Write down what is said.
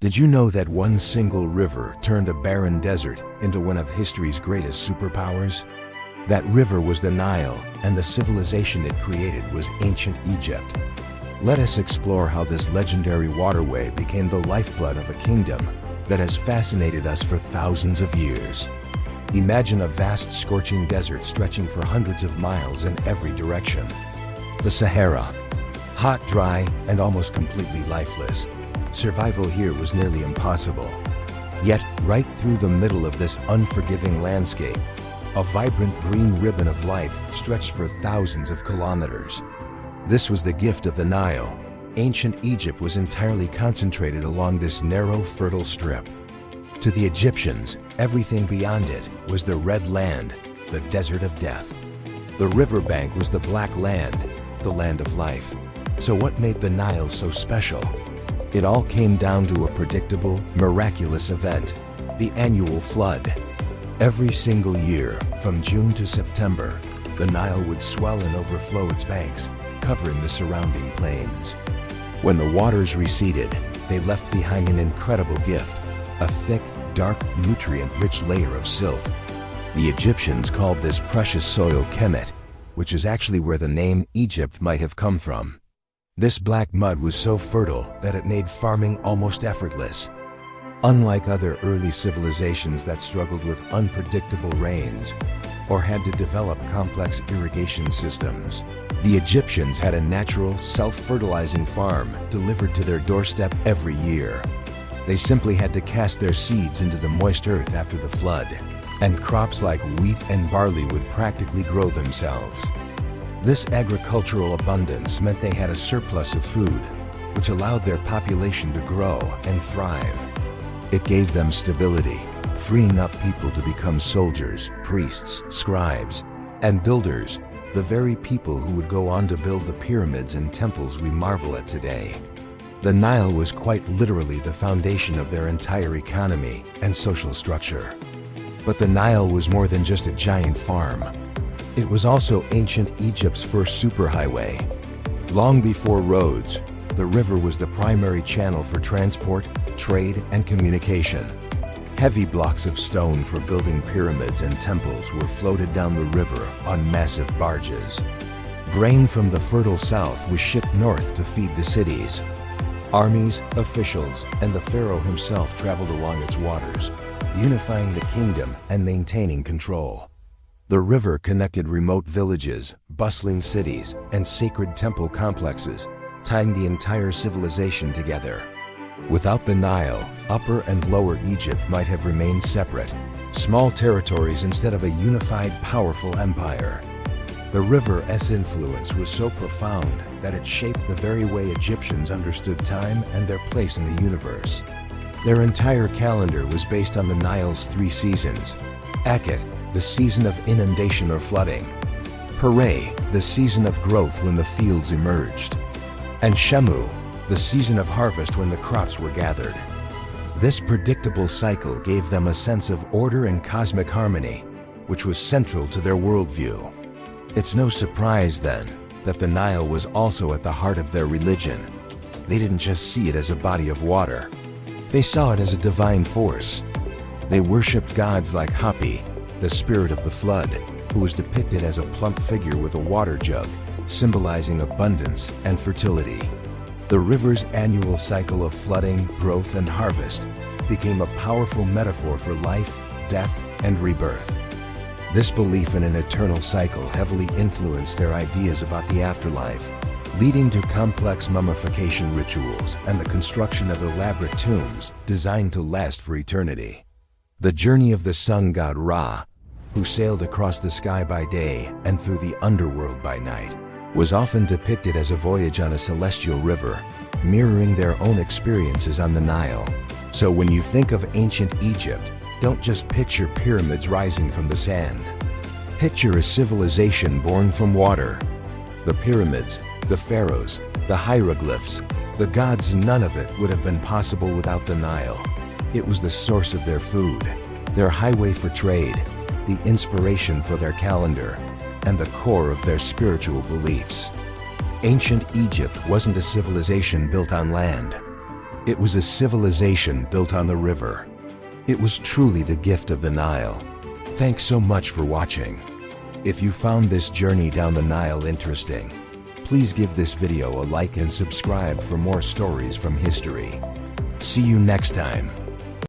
Did you know that one single river turned a barren desert into one of history's greatest superpowers? That river was the Nile, and the civilization it created was ancient Egypt. Let us explore how this legendary waterway became the lifeblood of a kingdom that has fascinated us for thousands of years. Imagine a vast scorching desert stretching for hundreds of miles in every direction. The Sahara. Hot, dry, and almost completely lifeless. Survival here was nearly impossible. Yet, right through the middle of this unforgiving landscape, a vibrant green ribbon of life stretched for thousands of kilometers. This was the gift of the Nile. Ancient Egypt was entirely concentrated along this narrow, fertile strip. To the Egyptians, everything beyond it was the Red Land, the desert of death. The riverbank was the Black Land, the land of life. So what made the Nile so special? It all came down to a predictable, miraculous event, the annual flood. Every single year, from June to September, the Nile would swell and overflow its banks, covering the surrounding plains. When the waters receded, they left behind an incredible gift, a thick, dark, nutrient-rich layer of silt. The Egyptians called this precious soil Kemet, which is actually where the name Egypt might have come from. This black mud was so fertile that it made farming almost effortless. Unlike other early civilizations that struggled with unpredictable rains or had to develop complex irrigation systems, the Egyptians had a natural, self-fertilizing farm delivered to their doorstep every year. They simply had to cast their seeds into the moist earth after the flood, and crops like wheat and barley would practically grow themselves. This agricultural abundance meant they had a surplus of food, which allowed their population to grow and thrive. It gave them stability, freeing up people to become soldiers, priests, scribes, and builders, the very people who would go on to build the pyramids and temples we marvel at today. The Nile was quite literally the foundation of their entire economy and social structure. But the Nile was more than just a giant farm. It was also ancient Egypt's first superhighway. Long before roads, the river was the primary channel for transport, trade, and communication. Heavy blocks of stone for building pyramids and temples were floated down the river on massive barges. Grain from the fertile south was shipped north to feed the cities. Armies, officials, and the pharaoh himself traveled along its waters, unifying the kingdom and maintaining control. The river connected remote villages, bustling cities, and sacred temple complexes, tying the entire civilization together. Without the Nile, Upper and Lower Egypt might have remained separate, small territories instead of a unified, powerful empire. The river's influence was so profound that it shaped the very way Egyptians understood time and their place in the universe. Their entire calendar was based on the Nile's 3 seasons: Akhet, the season of inundation or flooding; Pere, the season of growth when the fields emerged; and Shemu, the season of harvest when the crops were gathered. This predictable cycle gave them a sense of order and cosmic harmony, which was central to their worldview. It's no surprise, then, that the Nile was also at the heart of their religion. They didn't just see it as a body of water. They saw it as a divine force. They worshipped gods like Hapi, the spirit of the flood, who was depicted as a plump figure with a water jug, symbolizing abundance and fertility. The river's annual cycle of flooding, growth, and harvest became a powerful metaphor for life, death, and rebirth. This belief in an eternal cycle heavily influenced their ideas about the afterlife, leading to complex mummification rituals and the construction of elaborate tombs designed to last for eternity. The journey of the sun god Ra, who sailed across the sky by day and through the underworld by night, was often depicted as a voyage on a celestial river, mirroring their own experiences on the Nile. So when you think of ancient Egypt, don't just picture pyramids rising from the sand. Picture a civilization born from water. The pyramids, the pharaohs, the hieroglyphs, the gods, none of it would have been possible without the Nile. It was the source of their food, their highway for trade, the inspiration for their calendar, and the core of their spiritual beliefs. Ancient Egypt wasn't a civilization built on land. It was a civilization built on the river. It was truly the gift of the Nile. Thanks so much for watching. If you found this journey down the Nile interesting, please give this video a like and subscribe for more stories from history. See you next time.